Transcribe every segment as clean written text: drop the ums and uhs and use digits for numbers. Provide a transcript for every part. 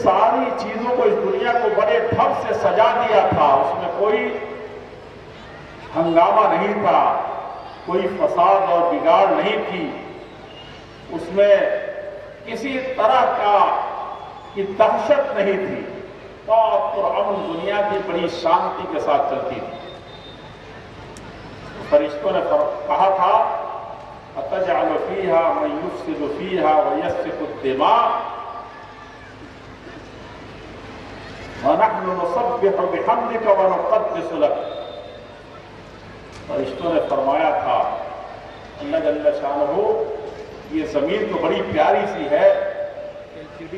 ساری چیزوں کو، اس دنیا کو بڑے ڈھب سے سجا دیا تھا، اس میں کوئی ہنگامہ نہیں تھا، کوئی فساد اور بگاڑ نہیں تھی، اس میں کسی طرح کی دہشت نہیں تھی، اور امن دنیا کی بڑی شانتی کے ساتھ چلتی تھی۔ فرشتوں نے کہا تھا اَتَجْعَلُ فِيهَا مَن يُفْسِدُ فِيهَا وَيَسْفِكُ الدِّمَاءَ وَنَحْنُ نُسَبِّحُ بِحَمْدِكَ وَنُقَدِّسُ لَكَ۔ فرشتوں نے فرمایا تھا اللہ جل شانہ، یہ زمین تو بڑی پیاری سی ہے،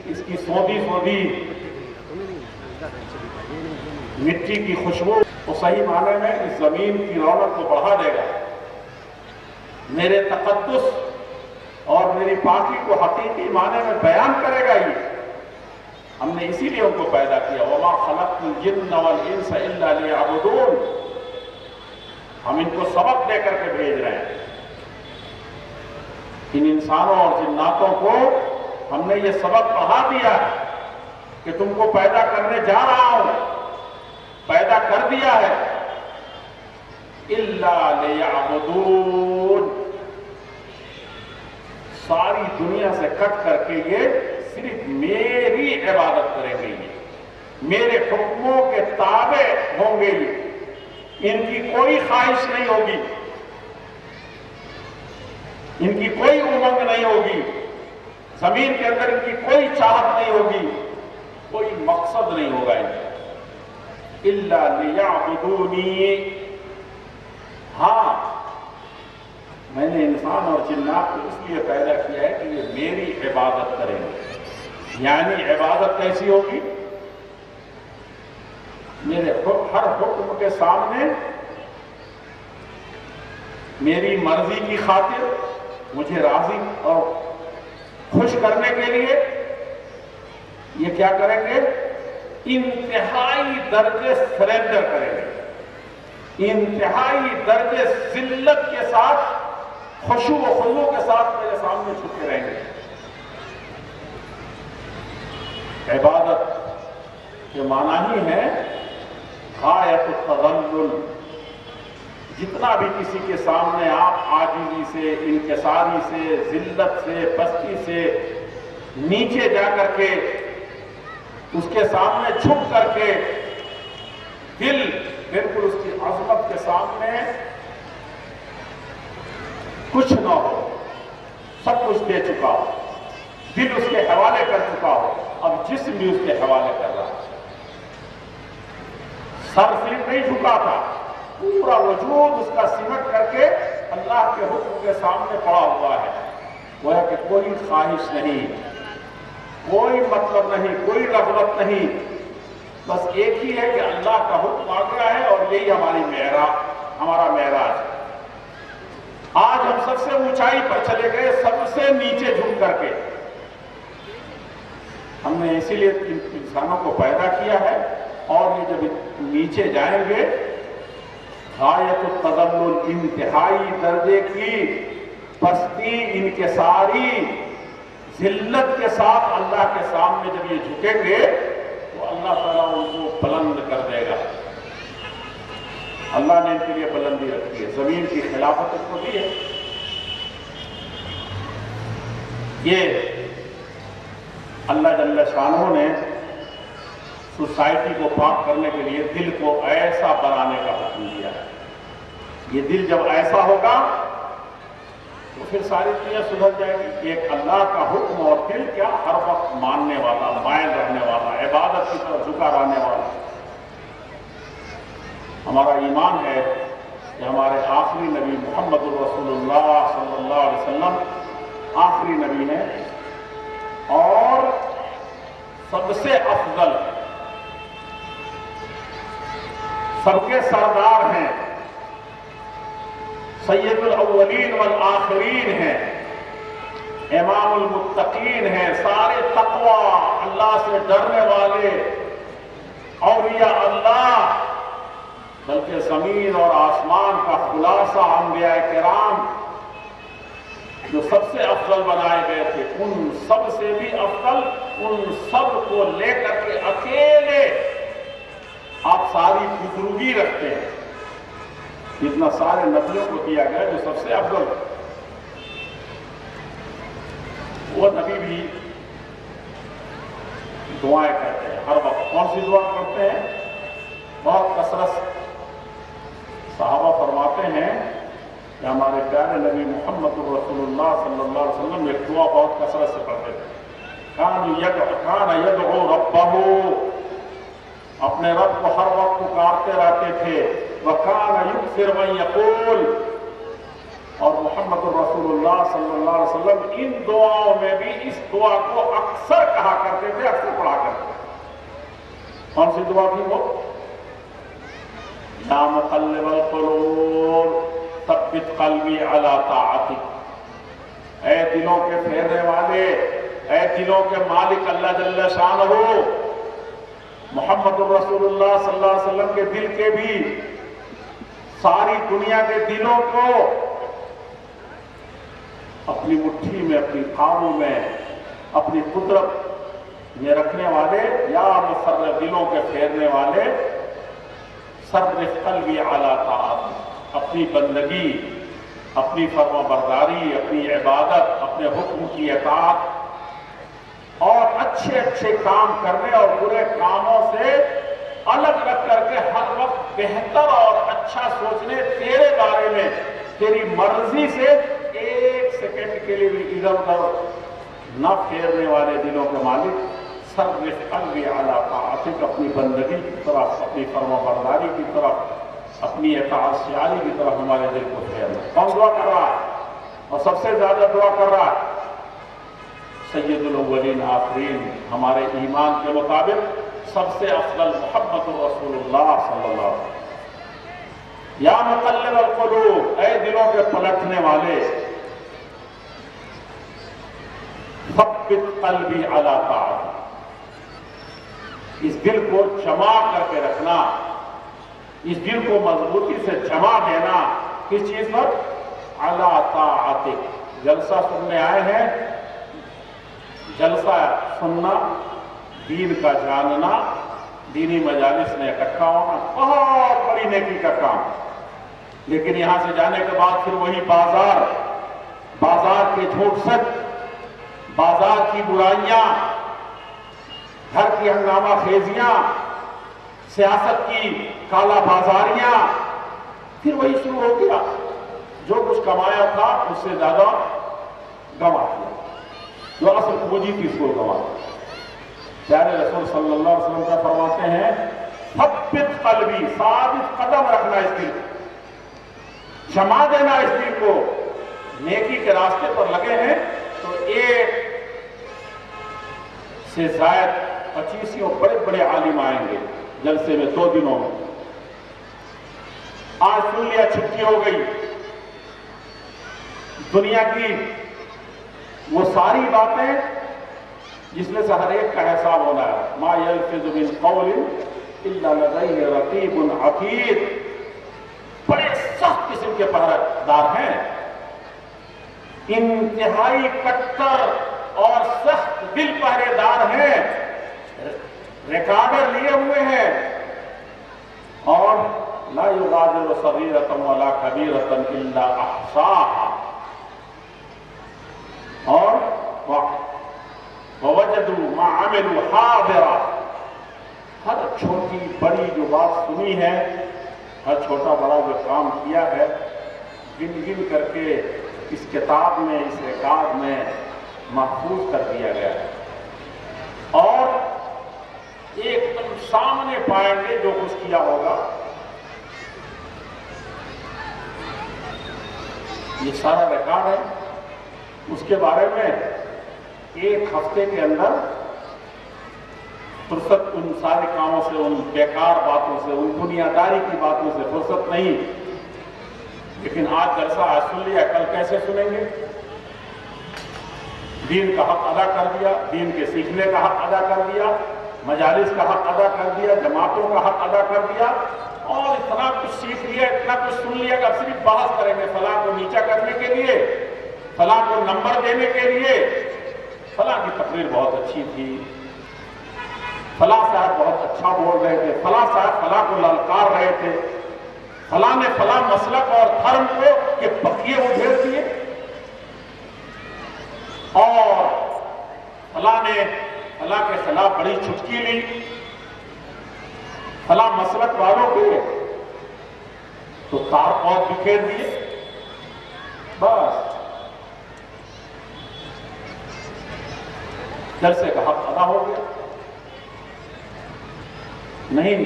اس کی سوندھی سوندھی مٹی کی خوشبو تو صحیح معنی میں اس زمین کی رونق کو بڑھا دے گا، میرے تقدس اور میری پاکی کو حقیقی معنی میں بیان کرے گا۔ یہ ہم نے اسی لیے ان کو پیدا کیا، وَمَا خَلَقْتُ الْجِنَّ وَالْإِنسَ إِلَّا لِيَعْبُدُونَ۔ ہم ان کو سبق دے کر کے بھیج رہے ہیں، ان انسانوں اور جناتوں کو ہم نے یہ سبق پڑھا دیا ہے کہ تم کو پیدا کرنے جا رہا ہوں، پیدا کر دیا ہے، إِلَّا لِيَعْبُدُونَ، ساری دنیا سے کٹ کر کے یہ صرف میری عبادت کریں گے، یہ میرے حکموں کے تابع ہوں گے، ان کی کوئی خواہش نہیں ہوگی، ان کی کوئی امنگ نہیں ہوگی، زمین کے اندر ان کی کوئی چاہت نہیں ہوگی، کوئی مقصد نہیں ہوگا ان کا، إِلَّا لِيَعْبُدُونِي۔ ہاں، میں نے انسان اور جنات کو اس لیے پیدا کیا ہے کہ یہ میری عبادت کریں گے۔ یعنی عبادت کیسی ہوگی؟ میرے ہر حکم کے سامنے میری مرضی کی خاطر مجھے راضی اور خوش کرنے کے لیے یہ کیا کریں گے؟ انتہائی درجے سرنڈر کریں گے، انتہائی درجے ذلت کے ساتھ، خشوع و خضوع کے ساتھ میرے سامنے جھکے رہیں گے۔ عبادت کے معنی ہی ہے غایت التذلل، جتنا بھی کسی کے سامنے آپ عاجزی سے، انکساری سے، ذلت سے، پستی سے نیچے جا کر کے اس کے سامنے جھک کر کے دل بالکل اس کی عظمت کے سامنے کچھ نہ ہو، سب کچھ دے چکا ہو، دل اس کے حوالے کر چکا ہو، اب جسم بھی اس کے حوالے کر رہا ہے، سر صرف نہیں جھکا تھا، پورا وجود اس کا سمٹ کر کے اللہ کے حکم کے سامنے پڑا ہوا ہے، وہ ہے کہ کوئی خواہش نہیں، کوئی مطلب نہیں، کوئی رغبت نہیں، بس ایک ہی ہے کہ اللہ کا حکم آ گیا ہے اور یہی ہمارا معراج ہے۔ آج ہم سب سے اونچائی پر چلے گئے، سب سے نیچے جھک کر کے۔ ہم نے اسی لیے انسانوں کو پیدا کیا ہے، اور یہ جب نیچے جائیں گے غایت التذلل، انتہائی درجے کی پستی، انکساری، ذلت کے ساتھ اللہ کے سامنے جب یہ جھکیں گے تو اللہ تعالیٰ ان کو بلند کر دے گا۔ اللہ نے ان کے لیے بلندی رکھی ہے، زمین کی خلافت اس کو دی ہے۔ یہ اللہ جل شانہ نے سوسائٹی کو پاک کرنے کے لیے دل کو ایسا بنانے کا حکم دیا ہے۔ یہ دل جب ایسا ہوگا تو پھر ساری چیزیں سدھر جائیں گی۔ ایک اللہ کا حکم اور دل کیا ہر وقت ماننے والا، مائل رہنے والا، عبادت کی طرف جھکا رہنے والا۔ ہمارا ایمان ہے کہ ہمارے آخری نبی محمد الرسول اللہ صلی اللہ علیہ وسلم آخری نبی ہیں اور سب سے افضل، سب کے سردار ہیں، سید الاولین والآخرین ہیں، امام المتقین ہیں، سارے تقوی، اللہ سے ڈرنے والے اولیاء اللہ، بلکہ زمین اور آسمان کا خلاصہ انبیاء کرام جو سب سے افضل بنائے گئے تھے، ان سب سے بھی افضل ان سب کو لے کر کے اکیلے آپ ساری بزرگی رکھتے ہیں، جتنا سارے نبیوں کو دیا گیا جو سب سے افضل ہے۔ وہ نبی بھی دعائیں کرتے ہیں ہر وقت۔ کون سی دعا کرتے ہیں؟ بہت کثرت سے۔ صحابہ فرماتے ہیں کہ ہمارے پیارے نبی محمد رسول اللہ صلی اللہ علیہ وسلم ایک دعا بہت کثرت سے پڑھتے تھے۔ کان یدعو ربہ، اپنے رب کو ہر وقت پکارتے رہتے تھے۔ وکان یکثر من یقول، اور محمد رسول اللہ صلی اللہ علیہ وسلم ان دعاؤں میں بھی اس دعا کو اکثر کہا کرتے تھے، اکثر پڑھا کرتے تھے۔ کون سی دعا تھی وہ؟ یا مقلب القلوب ثبت قلبی علی طاعتک، اے دلوں کے پھیرنے والے، اے دلوں کے مالک اللہ جل شانہ، محمد رسول اللہ صلی اللہ علیہ وسلم کے دل کے بھی ساری دنیا کے دلوں کو اپنی مٹھی میں، اپنی قابو میں، اپنی قدرت میں رکھنے والے، یا مصرف دلوں کے پھیرنے والے، صرف قلبی علی طاعت، اپنی بندگی، اپنی فرما برداری، اپنی عبادت، اپنے حکم کی اطاعت اور اچھے اچھے کام کرنے اور برے کاموں سے الگ رکھ کر کے ہر وقت بہتر اور اچھا سوچنے، تیرے بارے میں تیری مرضی سے ایک سیکنڈ کے لیے بھی ادھر ادھر نہ پھیرنے والے دلوں کے مالک، صرف قلبی علی طاعتک، اپنی بندگی کی طرف، اپنی فرما برداری کی طرف، اپنی اطاعت سیاری کی طرف ہمارے دل کو پھیرنا۔ کون دعا کر رہا ہے؟ اور سب سے زیادہ دعا کر رہا ہے سید الاولین آخرین، ہمارے ایمان کے مطابق سب سے افضل محمد رسول اللہ صلی اللہ علیہ وسلم۔ یا مقلب القلوب، اے دلوں کے پلٹنے والے، ثبت قلبی علی طاعتک، اس دل کو جمع کر کے رکھنا، اس دل کو مضبوطی سے جمع دینا، کس چیز پر؟ علی طاعتک۔ جلسہ سننے آئے ہیں، جلسہ سننا، دین کا جاننا، دینی مجالس میں اکٹھا ہونا بہت بڑی نیکی کا کام، لیکن یہاں سے جانے کے بعد پھر وہی بازار کے جھوٹ سچ، بازار کی برائیاں، گھر کی ہنگامہ خیزیاں، سیاست کی کالا بازاریاں، پھر وہی شروع ہو گیا۔ جو کچھ کمایا تھا اس سے زیادہ گنوا دیا، جو اصل پونجی تھی اس کو گنوا دیا۔ پیارے رسول صلی اللہ علیہ وسلم کا فرماتے ہیں ثبت قلبی، ثابت قدم رکھنا اس دل کو، جما دینا اس دل کو، نیکی کے راستے پر لگے ہیں تو ایک سے زائد 25 بڑے بڑے عالم آئیں گے جلسے میں 2 دنوں میں۔ آج سن لیا، چھٹی ہو گئی، دنیا کی وہ ساری باتیں جس میں سے ہر ایک کا حساب ہونا ہے۔ ما یلفظ من قول الا لدیہ رقیب عتید، بڑے سخت قسم کے پہرہ دار ہیں، انتہائی کٹر اور سخت دل پہرے دار ہیں، ریکارڈر لیے ہوئے ہیں، اور لا یغادر صغیرۃ ولا کبیرۃ الا احصاها، اور وَوَجَدُوا مَا عَمِلُوا حَاضِرًا، ہر چھوٹی بڑی جو بات سنی ہے، ہر چھوٹا بڑا جو کام کیا ہے، گن گن کر کے اس کتاب میں، اس ریکارڈ میں محفوظ کر دیا گیا ہے، اور ایک دم سامنے پائیں گے جو کچھ کیا ہوگا۔ یہ سارا ریکارڈ ہے، اس کے بارے میں ایک ہفتے کے اندر فرصت ان سارے کاموں سے، ان بیکار باتوں سے، ان دنیاداری کی باتوں سے فرصت نہیں، لیکن آج جلسہ آج سن لیا، کل کیسے سنیں گے؟ دین کا حق ادا کر دیا، دین کے سیکھنے کا حق ادا کر دیا، مجالس کا حق ادا کر دیا، جماعتوں کا حق ادا کر دیا، اور اتنا کچھ سیکھ لیا، اتنا کچھ سن لیا کہ اب صرف بحث کریں گے، فلاں کو نیچا کرنے کے لیے، فلاں کو نمبر دینے کے لیے، فلاں کی تقریر بہت اچھی تھی، فلاں صاحب بہت اچھا بول رہے تھے، فلاں صاحب فلاں کو للکار رہے تھے، فلاں نے فلاں مسلک اور دھرم کو یہ بقیے ادھیر دیے، اور فلاں نے فلاں کے خلاف بڑی چٹکی لی، فلاں مسلک والوں کے تو تار پود بکھیر دیے، بس جلسے کا حق ادا ہو گیا۔ نہیں،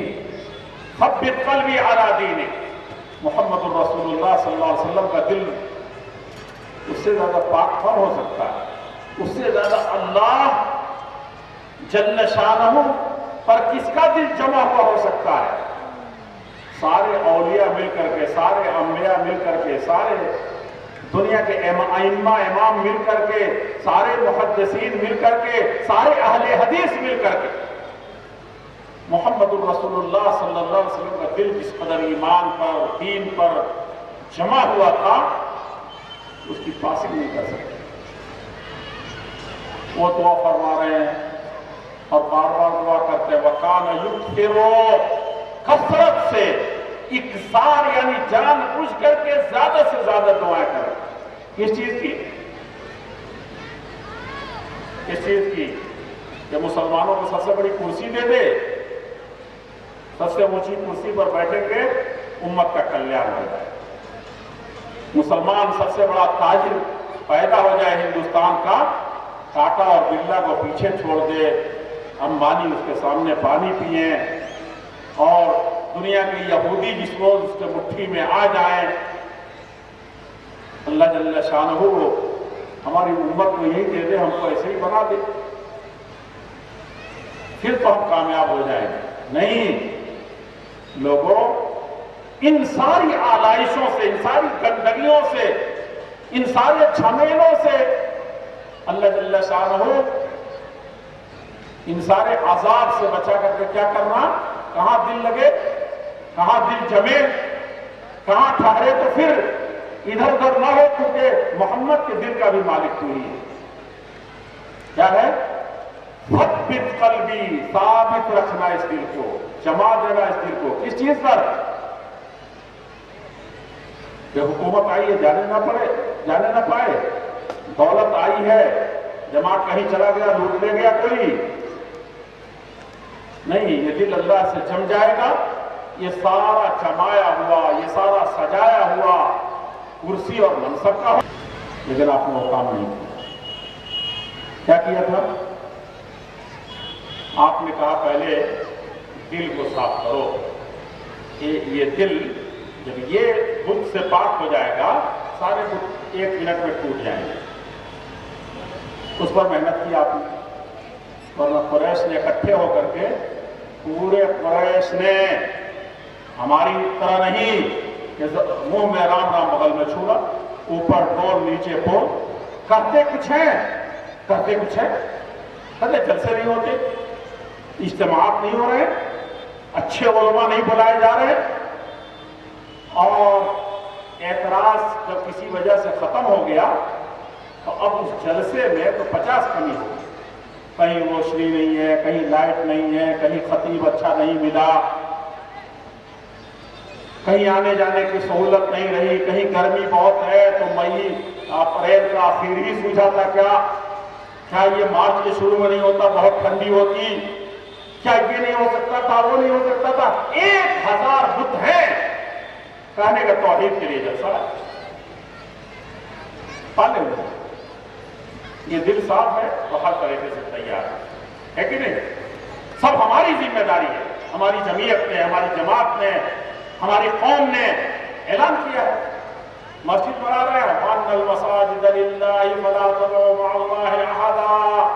ثبت قلبی علی دینک، محمد الرسول اللہ صلی اللہ علیہ وسلم کا دل اس سے زیادہ پاک کون ہو سکتا ہے؟ اس سے زیادہ اللہ جل شانہ پر کس کا دل جمع ہوا ہو سکتا ہے؟ سارے اولیاء مل کر کے، سارے انبیاء مل کر کے، سارے دنیا کے ائمہ امام مل کر کے، سارے محدثین مل کر کے، سارے اہل حدیث مل کر کے محمد الرسول اللہ صلی اللہ علیہ وسلم کا دل جس قدر ایمان پر، دین پر جمع ہوا تھا، اس کی پاسنگ نہیں کر سکتے۔ وہ دعا فرما رہے ہیں اور بار بار دعا کرتے ہیں، وَكَانَ يُكْثِرُ، کثرت سے، اکثار یعنی جان بوجھ کر کے زیادہ سے زیادہ دعائیں کریں۔ کس چیز کی؟ کس چیز کی؟ کہ مسلمانوں کو سب سے بڑی کرسی دے دے، سب سے اونچی کرسی پر بیٹھیں گے، امت کا کلیان ہو جائے، مسلمان سب سے بڑا تاجر پیدا ہو جائے ہندوستان کا، ٹاٹا اور برلا کو پیچھے چھوڑ دے، امبانی اس کے سامنے پانی پئیں، اور دنیا کے یہودی جس روز اس کے مٹھی میں آ جائیں، اللہ جل شانہ ہماری امت کو یہی دے دے، ہم کو ایسے ہی بنا دے، پھر تو ہم کامیاب ہو جائیں گے۔ نہیں لوگوں، ان ساری آلائشوں سے، ان ساری گندگیوں سے، ان سارے جھمیلوں سے اللہ جل شانہ ان سارے عذاب سے بچا کر کے کیا کرنا؟ کہاں دل لگے، کہاں دل جمے، کہاں ٹھہرے تو پھر ادھر ادھر نہ ہو، کیونکہ محمد کے دل کا بھی مالک تو ہی ہے۔ کیا ہے؟ ثبت قلبی، ثابت رکھنا اس دل کو، جما دینا اس دل کو۔ کس چیز پر؟ کہ حکومت آئی ہے، جانے نہ پائے، دولت آئی ہے، جماعت کہیں چلا گیا، لوٹ لے گیا کوئی، نہیں، یہ دل اللہ سے جم جائے گا، یہ سارا جمایا ہوا، یہ سارا سجایا ہوا کرسی اور منصب کا ہو، لیکن آپ نے وہ کام نہیں کیا کیا تھا؟ آپ نے کہا پہلے دل کو صاف کرو، یہ دل جب یہ بت سے پاک ہو جائے گا، سارے بت 1 منٹ میں ٹوٹ جائیں گے۔ اس پر محنت کی آپ نے، ورنہ قریش نے اکٹھے ہو کر کے، پورے قریش نے ہماری طرح نہیں کہ منہ میں رام رام بغل میں چھوڑا، اوپر ڈول نیچے پول، کرتے کچھ ہیں، کرتے کچھ ہیں، کہتے جلسے نہیں ہوتے، اجتماعات نہیں ہو رہے، اچھے علماء نہیں بلائے جا رہے، اور اعتراض جب کسی وجہ سے ختم ہو گیا تو اب اس جلسے میں تو 50 کمی ہو، کہیں روشنی نہیں ہے، کہیں لائٹ نہیں ہے، کہیں خطیب اچھا نہیں ملا، کہیں آنے جانے کی سہولت نہیں رہی، کہیں گرمی بہت ہے تو مئی اپریل کا آخر ہی سوچا تھا، کیا یہ مارچ کے شروع میں نہیں ہوتا، بہت ٹھنڈی ہوتی، کیا یہ نہیں ہو سکتا تھا، وہ نہیں ہو سکتا تھا، 1000 بت ہیں کہنے کا توحید کے لیے جلسہ پالے ہوئے، یہ دل صاف ہے تو ہر طریقے سے تیار ہے کہ نہیں؟ سب ہماری ذمہ داری ہے، ہماری جمعیت نے، ہماری جماعت نے، ہماری قوم نے اعلان کیا ہے، مسجد بنا رہے ہیں، وَأَنَّ الْمَسَاجِدَ لِلَّهِ فَلَا تَدْعُوا مَعَ اللَّهِ أَحَدًا،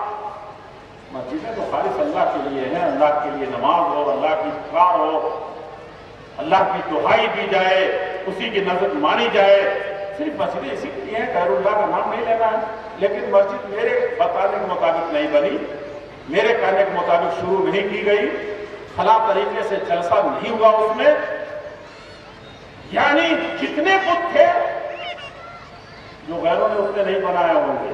مسجدیں تو خالص اللہ کے لیے ہیں، اللہ کے لیے نماز ہو، اللہ کی پکار ہو، اللہ کی دعائی دی جائے، اسی کی نظر مانی جائے، صرف مسجدیں اسی کے لیے ہیں، غیر اللہ کا نام نہیں لینا ہے، لیکن مسجد میرے بتانے کے مطابق نہیں بنی، میرے کہنے کے مطابق شروع نہیں کی گئی، فلاں طریقے سے جلسہ نہیں ہوا اس میں، یعنی جتنے بت تھے جو غیروں نے اتنے نہیں بنایا ہوں گے،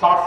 60